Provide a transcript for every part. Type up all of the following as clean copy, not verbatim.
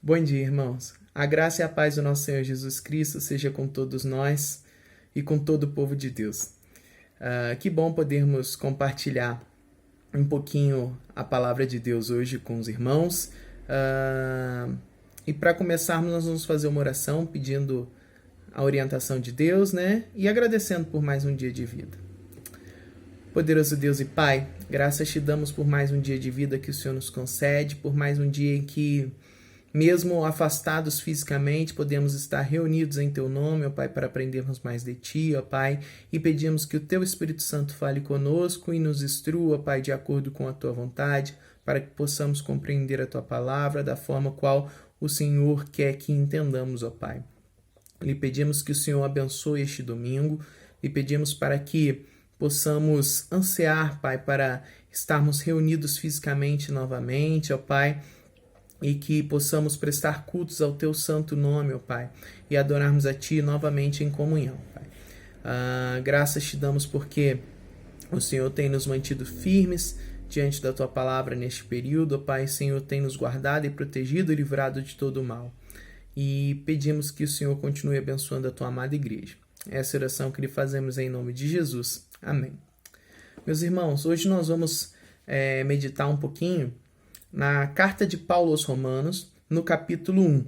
Bom dia, irmãos. A graça e a paz do nosso Senhor Jesus Cristo seja com todos nós e com todo o povo de Deus. Que bom podermos compartilhar um pouquinho a palavra de Deus hoje com os irmãos. E para começarmos, nós vamos fazer uma oração pedindo a orientação de Deus, né? E agradecendo por mais um dia de vida. Poderoso Deus e Pai, graças te damos por mais um dia de vida que o Senhor nos concede, por mais um dia em que, mesmo afastados fisicamente, podemos estar reunidos em Teu nome, ó Pai, para aprendermos mais de Ti, ó Pai, e pedimos que o Teu Espírito Santo fale conosco e nos instrua, Pai, de acordo com a Tua vontade, para que possamos compreender a Tua palavra da forma qual o Senhor quer que entendamos, ó Pai. Lhe pedimos que o Senhor abençoe este domingo, e pedimos para que possamos ansiar, Pai, para estarmos reunidos fisicamente novamente, ó Pai, e que possamos prestar cultos ao Teu santo nome, ó Pai, e adorarmos a Ti novamente em comunhão, Pai. Graças te damos porque o Senhor tem nos mantido firmes diante da Tua palavra neste período, ó Pai. O Senhor tem nos guardado e protegido e livrado de todo o mal. E pedimos que o Senhor continue abençoando a Tua amada igreja. Essa oração que lhe fazemos em nome de Jesus. Amém. Meus irmãos, hoje nós vamos meditar um pouquinho na carta de Paulo aos Romanos, no capítulo 1.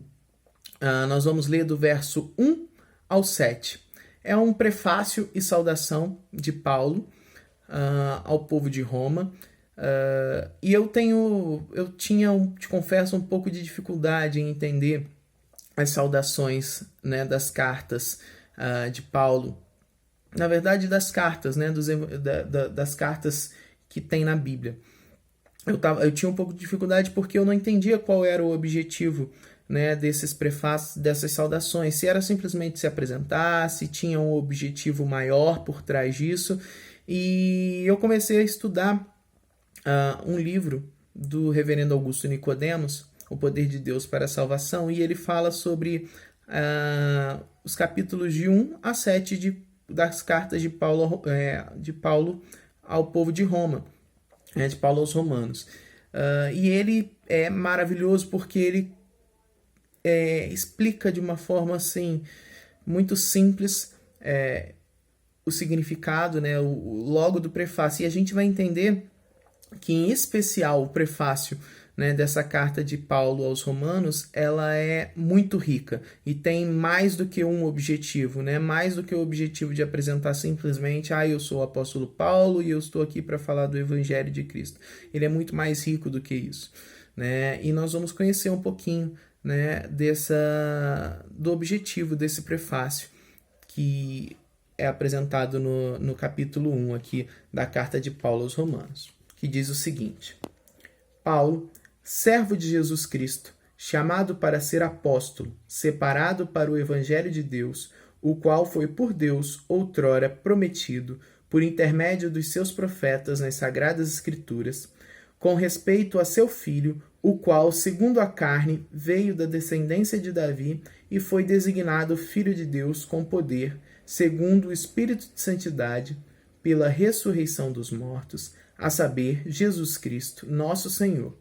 Nós vamos ler do verso 1 ao 7. É um prefácio e saudação de Paulo ao povo de Roma. E eu tinha, te confesso, um pouco de dificuldade em entender as saudações, né, das cartas de Paulo. Na verdade, das cartas, né, das cartas que tem na Bíblia. Eu tinha um pouco de dificuldade porque eu não entendia qual era o objetivo, né, desses prefácios, dessas saudações. Se era simplesmente se apresentar, se tinha um objetivo maior por trás disso. E eu comecei a estudar um livro do reverendo Augusto Nicodemos, O Poder de Deus para a Salvação, e ele fala sobre os capítulos de 1 a 7 das cartas de Paulo ao povo de Roma, de Paulo aos Romanos. E ele é maravilhoso porque ele explica de uma forma assim muito simples o significado, né, logo do prefácio. E a gente vai entender que, em especial, o prefácio, né, dessa carta de Paulo aos Romanos, ela é muito rica e tem mais do que um objetivo, né? Mais do que o objetivo de apresentar simplesmente, eu sou o apóstolo Paulo e eu estou aqui para falar do Evangelho de Cristo. Ele é muito mais rico do que isso, né? E nós vamos conhecer um pouquinho, né, do objetivo desse prefácio que é apresentado no capítulo 1 aqui da carta de Paulo aos Romanos, que diz o seguinte: Paulo, servo de Jesus Cristo, chamado para ser apóstolo, separado para o Evangelho de Deus, o qual foi por Deus outrora prometido, por intermédio dos seus profetas nas Sagradas Escrituras, com respeito a seu filho, o qual, segundo a carne, veio da descendência de Davi e foi designado Filho de Deus com poder, segundo o Espírito de Santidade, pela ressurreição dos mortos, a saber, Jesus Cristo, nosso Senhor,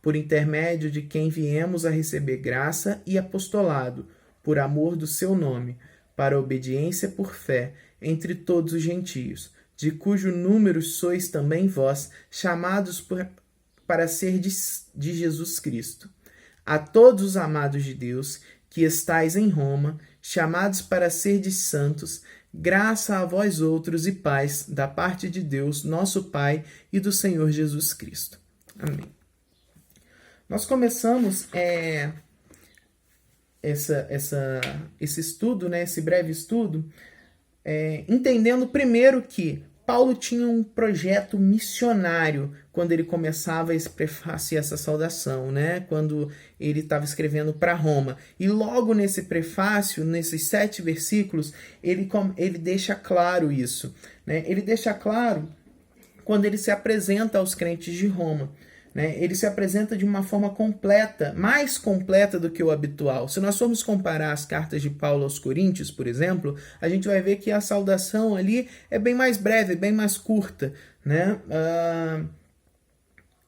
por intermédio de quem viemos a receber graça e apostolado, por amor do seu nome, para a obediência por fé entre todos os gentios, de cujo número sois também vós, chamados para ser de Jesus Cristo. A todos os amados de Deus, que estais em Roma, chamados para ser de santos, graça a vós outros e paz da parte de Deus, nosso Pai, e do Senhor Jesus Cristo. Amém. Nós começamos esse estudo, né, esse breve estudo, entendendo primeiro que Paulo tinha um projeto missionário quando ele começava esse prefácio e essa saudação, né? Quando ele estava escrevendo para Roma. E logo nesse prefácio, nesses 7 versículos, ele deixa claro isso, né? Ele deixa claro quando ele se apresenta aos crentes de Roma, né? Ele se apresenta de uma forma completa, mais completa do que o habitual. Se nós formos comparar as cartas de Paulo aos Coríntios, por exemplo, a gente vai ver que a saudação ali é bem mais breve, bem mais curta, né?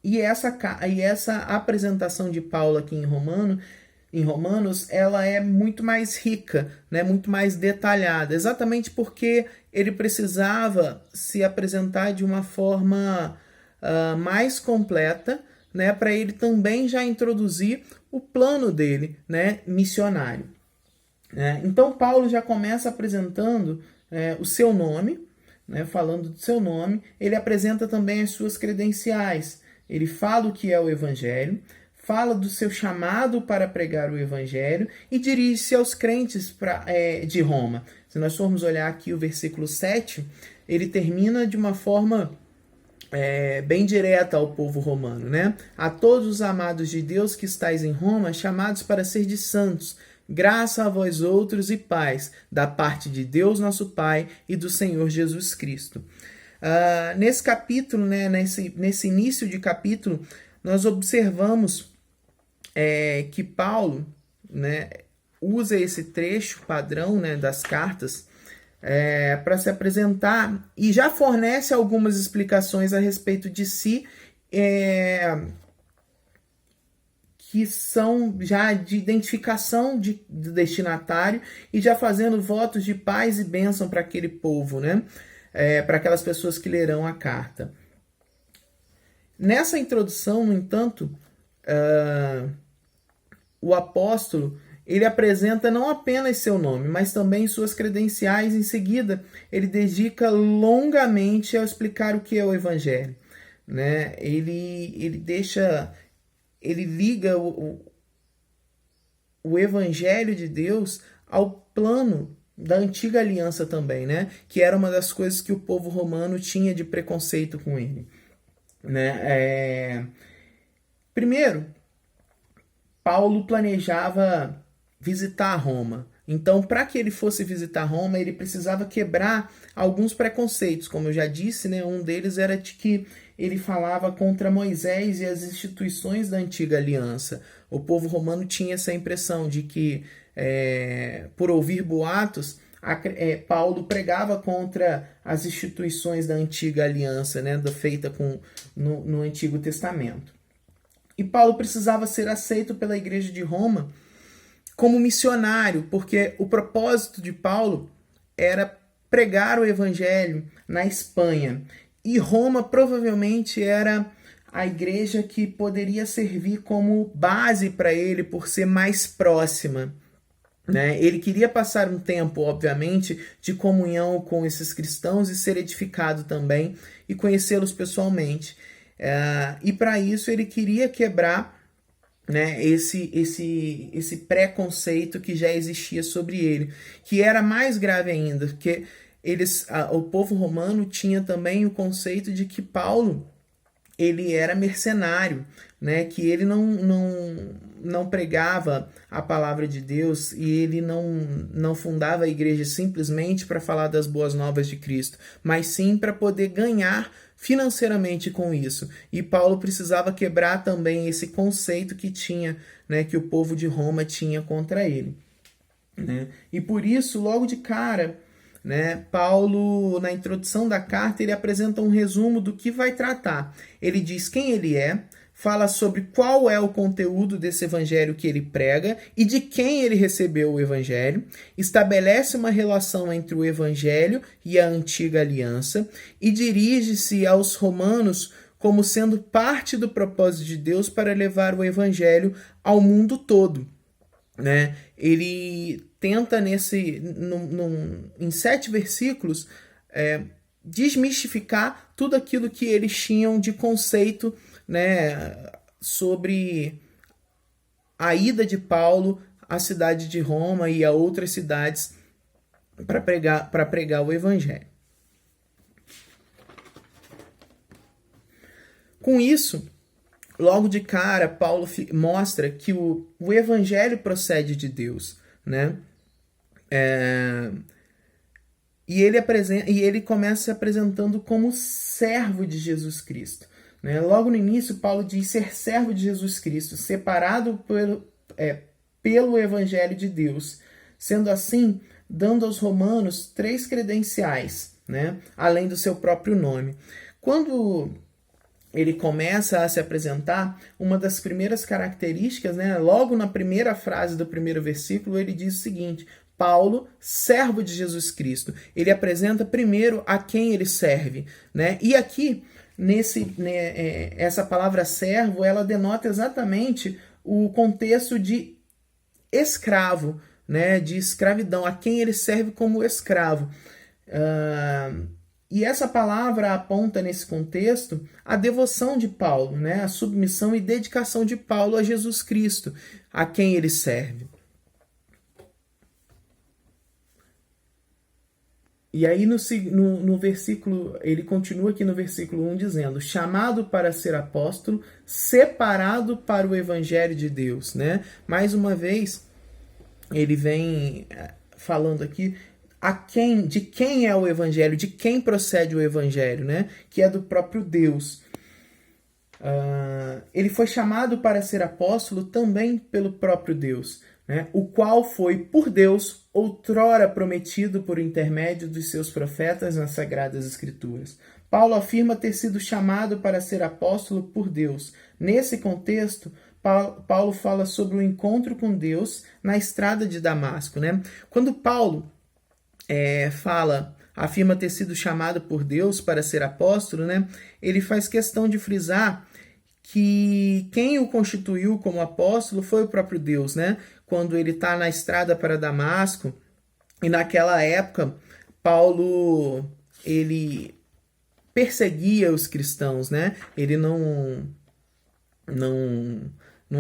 E essa apresentação de Paulo aqui em Romano em Romanos, ela é muito mais rica, né, muito mais detalhada, exatamente porque ele precisava se apresentar de uma forma mais completa, né, para ele também já introduzir o plano dele, né, missionário. Então Paulo já começa apresentando o seu nome, né, falando do seu nome. Ele apresenta também as suas credenciais. Ele fala o que é o Evangelho, fala do seu chamado para pregar o Evangelho e dirige-se aos crentes de Roma. Se nós formos olhar aqui o versículo 7, ele termina de uma forma bem direta ao povo romano, né? A todos os amados de Deus que estáis em Roma, chamados para ser de santos, graça a vós outros e paz, da parte de Deus nosso Pai e do Senhor Jesus Cristo. Nesse capítulo, né, nesse início de capítulo, nós observamos que Paulo, né, usa esse trecho padrão, né, das cartas para se apresentar e já fornece algumas explicações a respeito de si, que são já de identificação do destinatário e já fazendo votos de paz e bênção para aquele povo, né? Para aquelas pessoas que lerão a carta. Nessa introdução, no entanto, o apóstolo ele apresenta não apenas seu nome, mas também suas credenciais. Em seguida, ele dedica longamente a explicar o que é o Evangelho, né? Ele liga o Evangelho de Deus ao plano da antiga aliança também, né? Que era uma das coisas que o povo romano tinha de preconceito com ele, né? Primeiro, Paulo planejava visitar Roma. Então, para que ele fosse visitar Roma, ele precisava quebrar alguns preconceitos. Como eu já disse, né, um deles era de que ele falava contra Moisés e as instituições da antiga aliança. O povo romano tinha essa impressão de que, por ouvir boatos, Paulo pregava contra as instituições da antiga aliança, né, feita no Antigo Testamento. E Paulo precisava ser aceito pela igreja de Roma como missionário, porque o propósito de Paulo era pregar o evangelho na Espanha. E Roma provavelmente era a igreja que poderia servir como base para ele, por ser mais próxima, né? Ele queria passar um tempo, obviamente, de comunhão com esses cristãos e ser edificado também e conhecê-los pessoalmente. E para isso ele queria quebrar, né, esse preconceito que já existia sobre ele, que era mais grave ainda, porque o povo romano tinha também o conceito de que Paulo ele era mercenário, né, que ele não pregava a palavra de Deus e ele não fundava a igreja simplesmente para falar das boas novas de Cristo, mas sim para poder ganhar financeiramente com isso. E Paulo precisava quebrar também esse conceito que tinha, né, que o povo de Roma tinha contra ele, né? E por isso, logo de cara, né, Paulo, na introdução da carta, ele apresenta um resumo do que vai tratar. Ele diz quem ele é, fala sobre qual é o conteúdo desse evangelho que ele prega e de quem ele recebeu o evangelho, estabelece uma relação entre o evangelho e a antiga aliança e dirige-se aos romanos como sendo parte do propósito de Deus para levar o evangelho ao mundo todo, né? Ele tenta em 7 versículos desmistificar tudo aquilo que eles tinham de conceito, né, sobre a ida de Paulo à cidade de Roma e a outras cidades para pregar o evangelho. Com isso, logo de cara, Paulo mostra que o evangelho procede de Deus, né? E ele começa se apresentando como servo de Jesus Cristo, né? Logo no início, Paulo diz ser servo de Jesus Cristo, separado pelo evangelho de Deus, sendo assim, dando aos romanos 3 credenciais, né? Além do seu próprio nome. Quando ele começa a se apresentar, uma das primeiras características, né, logo na primeira frase do primeiro versículo, ele diz o seguinte: Paulo, servo de Jesus Cristo. Ele apresenta primeiro a quem ele serve, né? E aqui, essa palavra servo, ela denota exatamente o contexto de escravo, né, de escravidão, a quem ele serve como escravo. E essa palavra aponta nesse contexto a devoção de Paulo, né, a submissão e dedicação de Paulo a Jesus Cristo, a quem ele serve. E aí no versículo, ele continua aqui no versículo 1 dizendo: chamado para ser apóstolo, separado para o evangelho de Deus, né? Mais uma vez, ele vem falando aqui de quem é o evangelho, de quem procede o evangelho, né? Que é do próprio Deus. Ele foi chamado para ser apóstolo também pelo próprio Deus, né? O qual foi por Deus outrora prometido por intermédio dos seus profetas nas Sagradas Escrituras. Paulo afirma ter sido chamado para ser apóstolo por Deus. Nesse contexto, Paulo fala sobre o encontro com Deus na estrada de Damasco, né? Quando Paulo afirma ter sido chamado por Deus para ser apóstolo, né? Ele faz questão de frisar que quem o constituiu como apóstolo foi o próprio Deus, né? Quando ele está na estrada para Damasco, e naquela época, Paulo, ele perseguia os cristãos, né? Ele não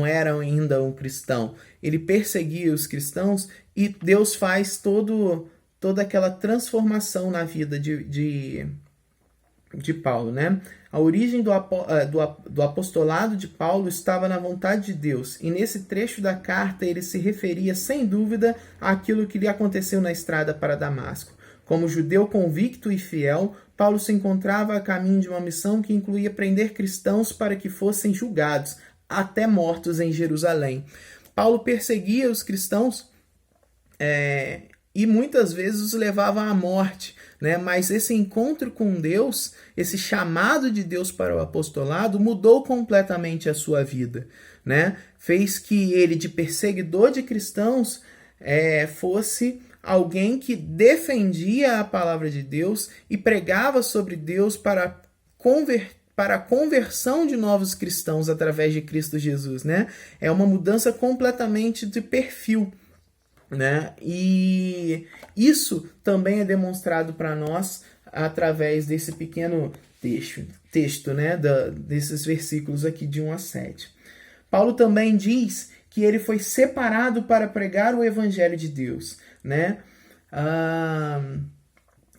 era ainda um cristão. Ele perseguia os cristãos e Deus faz toda aquela transformação na vida de Paulo, né? A origem do apostolado de Paulo estava na vontade de Deus, e nesse trecho da carta ele se referia sem dúvida àquilo que lhe aconteceu na estrada para Damasco. Como judeu convicto e fiel, Paulo se encontrava a caminho de uma missão que incluía prender cristãos para que fossem julgados, até mortos em Jerusalém. Paulo perseguia os cristãos e muitas vezes os levava à morte, né? Mas esse encontro com Deus, esse chamado de Deus para o apostolado, mudou completamente a sua vida, né? Fez que ele, de perseguidor de cristãos, fosse alguém que defendia a palavra de Deus e pregava sobre Deus para a conversão de novos cristãos através de Cristo Jesus, né? É uma mudança completamente de perfil, né? E isso também é demonstrado para nós através desse pequeno texto, né? Desses versículos aqui de 1 a 7. Paulo também diz que ele foi separado para pregar o evangelho de Deus, né?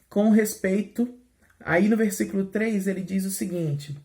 Com respeito, aí no versículo 3 ele diz o seguinte: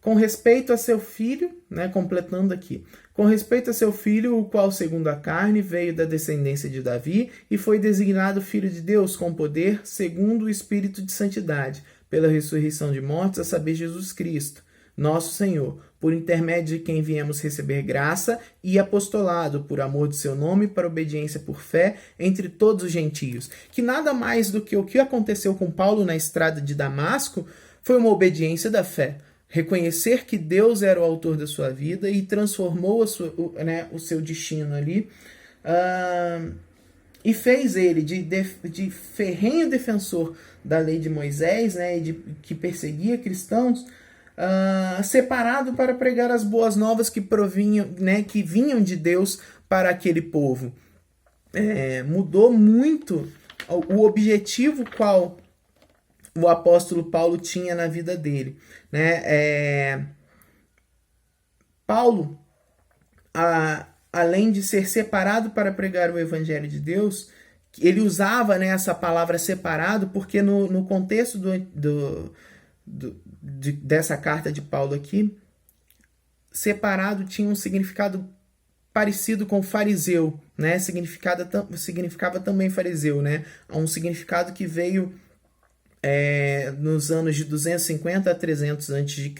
com respeito a seu filho, né, completando aqui, com respeito a seu filho, o qual, segundo a carne, veio da descendência de Davi e foi designado filho de Deus com poder, segundo o Espírito de santidade, pela ressurreição de mortos, a saber, Jesus Cristo, nosso Senhor, por intermédio de quem viemos receber graça e apostolado, por amor de seu nome, para obediência por fé entre todos os gentios. Que nada mais do que o que aconteceu com Paulo na estrada de Damasco foi uma obediência da fé. Reconhecer que Deus era o autor da sua vida e transformou o seu destino ali, e fez ele de ferrenho defensor da lei de Moisés, né, que perseguia cristãos, separado para pregar as boas novas que vinham de Deus para aquele povo. Mudou muito o objetivo qual o apóstolo Paulo tinha na vida dele, né? Paulo, além de ser separado para pregar o evangelho de Deus, ele usava, né, essa palavra separado porque no contexto dessa carta de Paulo aqui, separado tinha um significado parecido com fariseu, né? Significava também fariseu, né? Um significado que veio nos anos de 250 a 300 a.C.,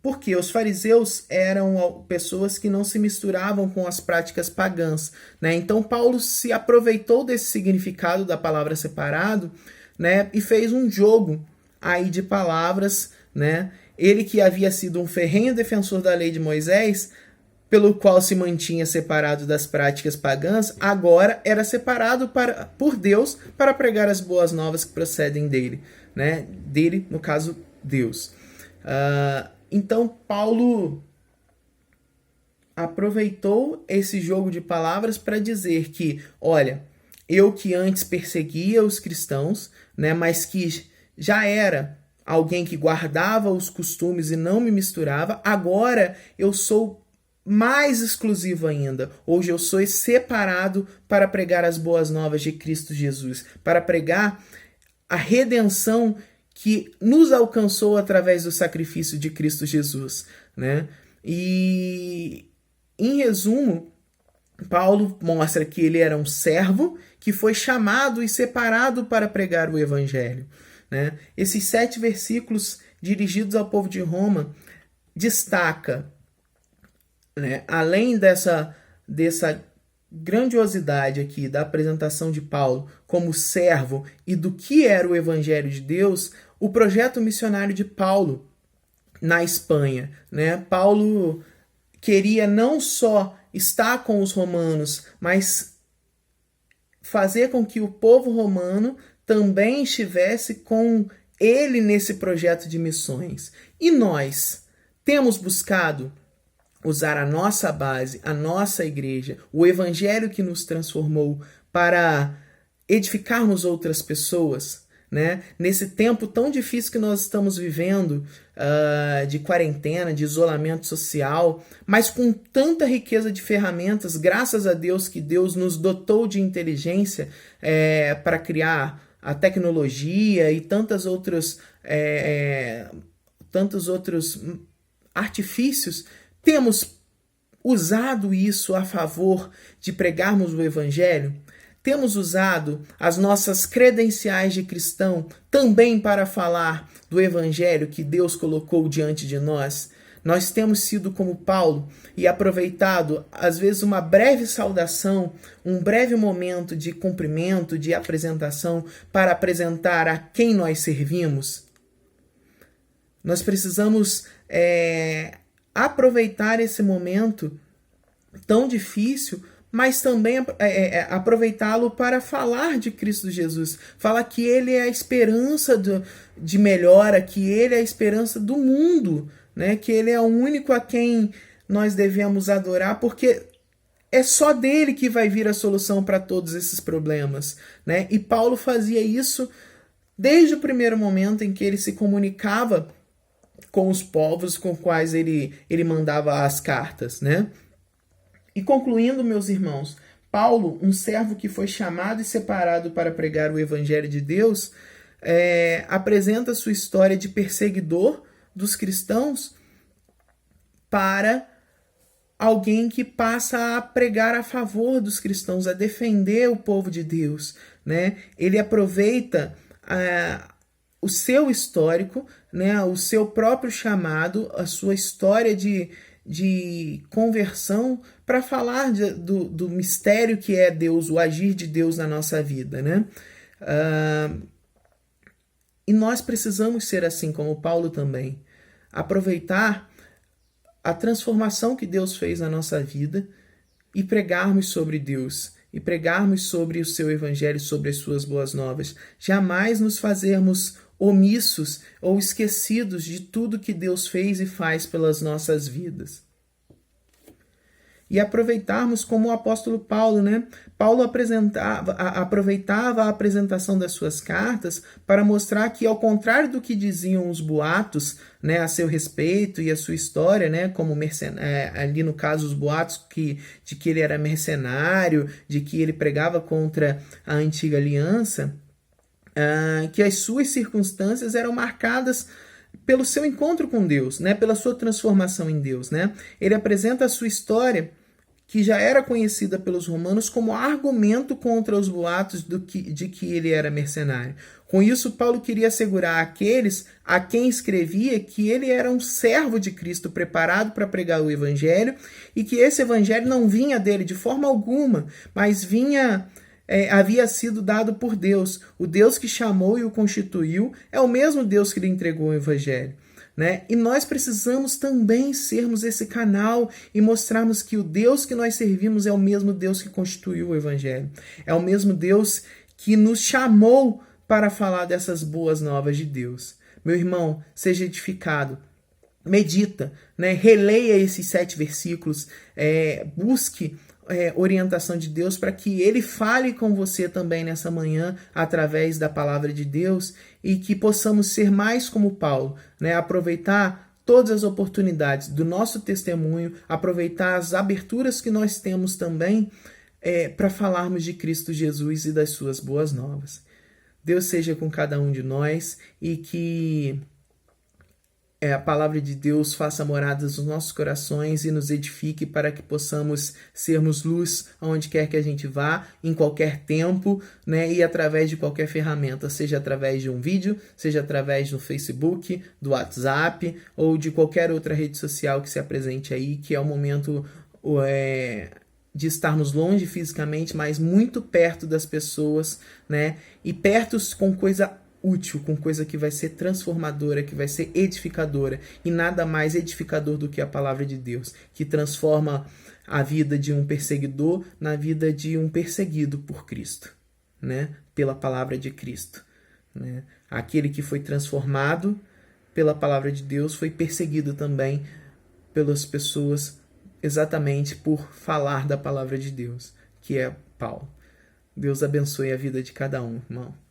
porque os fariseus eram pessoas que não se misturavam com as práticas pagãs, né? Então Paulo se aproveitou desse significado da palavra separado, né? E fez um jogo aí de palavras, né? Ele que havia sido um ferrenho defensor da lei de Moisés, pelo qual se mantinha separado das práticas pagãs, agora era separado por Deus para pregar as boas novas que procedem dele, né? Dele, no caso, Deus. Então, Paulo aproveitou esse jogo de palavras para dizer que, olha, eu que antes perseguia os cristãos, né, mas que já era alguém que guardava os costumes e não me misturava, agora eu sou mais exclusivo ainda. Hoje eu sou separado para pregar as boas novas de Cristo Jesus, para pregar a redenção que nos alcançou através do sacrifício de Cristo Jesus, né? E, em resumo, Paulo mostra que ele era um servo que foi chamado e separado para pregar o evangelho, né? Esses 7 versículos dirigidos ao povo de Roma destaca, né, além dessa grandiosidade aqui da apresentação de Paulo como servo e do que era o evangelho de Deus, o projeto missionário de Paulo na Espanha, né? Paulo queria não só estar com os romanos, mas fazer com que o povo romano também estivesse com ele nesse projeto de missões. E nós temos buscado usar a nossa base, a nossa igreja, o evangelho que nos transformou para edificarmos outras pessoas, né? Nesse tempo tão difícil que nós estamos vivendo, de quarentena, de isolamento social, mas com tanta riqueza de ferramentas, graças a Deus que Deus nos dotou de inteligência para criar a tecnologia e tantos outros artifícios. Temos usado isso a favor de pregarmos o evangelho? Temos usado as nossas credenciais de cristão também para falar do evangelho que Deus colocou diante de nós? Nós temos sido como Paulo e aproveitado, às vezes, uma breve saudação, um breve momento de cumprimento, de apresentação, para apresentar a quem nós servimos? Nós precisamos aproveitar esse momento tão difícil, mas também aproveitá-lo para falar de Cristo Jesus, falar que Ele é a esperança de melhora, que Ele é a esperança do mundo, né? Que Ele é o único a quem nós devemos adorar, porque é só dele que vai vir a solução para todos esses problemas, né? E Paulo fazia isso desde o primeiro momento em que ele se comunicava com os povos com quais ele mandava as cartas, né? E concluindo, meus irmãos, Paulo, um servo que foi chamado e separado para pregar o evangelho de Deus, apresenta sua história de perseguidor dos cristãos para alguém que passa a pregar a favor dos cristãos, a defender o povo de Deus, né? Ele aproveita o seu histórico, né, o seu próprio chamado, a sua história de conversão para falar do mistério que é Deus, o agir de Deus na nossa vida, né? E nós precisamos ser assim como Paulo também, aproveitar a transformação que Deus fez na nossa vida e pregarmos sobre Deus, e pregarmos sobre o seu evangelho, sobre as suas boas novas. Jamais nos fazermos omissos ou esquecidos de tudo que Deus fez e faz pelas nossas vidas. E aproveitarmos como o apóstolo Paulo, né? Paulo aproveitava a apresentação das suas cartas para mostrar que, ao contrário do que diziam os boatos, né, a seu respeito e a sua história, né, como ali no caso os boatos de que ele era mercenário, de que ele pregava contra a antiga aliança, que as suas circunstâncias eram marcadas pelo seu encontro com Deus, né? Pela sua transformação em Deus, né? Ele apresenta a sua história, que já era conhecida pelos romanos, como argumento contra os boatos de que ele era mercenário. Com isso, Paulo queria assegurar àqueles a quem escrevia que ele era um servo de Cristo preparado para pregar o evangelho, e que esse evangelho não vinha dele de forma alguma, mas havia sido dado por Deus. O Deus que chamou e o constituiu é o mesmo Deus que lhe entregou o evangelho. né? E nós precisamos também sermos esse canal e mostrarmos que o Deus que nós servimos é o mesmo Deus que constituiu o Evangelho. É o mesmo Deus que nos chamou para falar dessas boas novas de Deus. Meu irmão, seja edificado. Medita, né? Releia esses 7 versículos, busque orientação de Deus para que Ele fale com você também nessa manhã através da palavra de Deus e que possamos ser mais como Paulo, né? Aproveitar todas as oportunidades do nosso testemunho, aproveitar as aberturas que nós temos também para falarmos de Cristo Jesus e das suas boas novas. Deus seja com cada um de nós e que a palavra de Deus faça moradas nos nossos corações e nos edifique para que possamos sermos luz aonde quer que a gente vá, em qualquer tempo, né? E através de qualquer ferramenta, seja através de um vídeo, seja através do Facebook, do WhatsApp ou de qualquer outra rede social que se apresente aí, que é o momento de estarmos longe fisicamente, mas muito perto das pessoas, né? E perto com coisa útil, com coisa que vai ser transformadora, que vai ser edificadora, e nada mais edificador do que a palavra de Deus, que transforma a vida de um perseguidor na vida de um perseguido por Cristo, né? Pela palavra de Cristo, né? Aquele que foi transformado pela palavra de Deus foi perseguido também pelas pessoas exatamente por falar da palavra de Deus, que é Paulo. Deus abençoe a vida de cada um, irmão.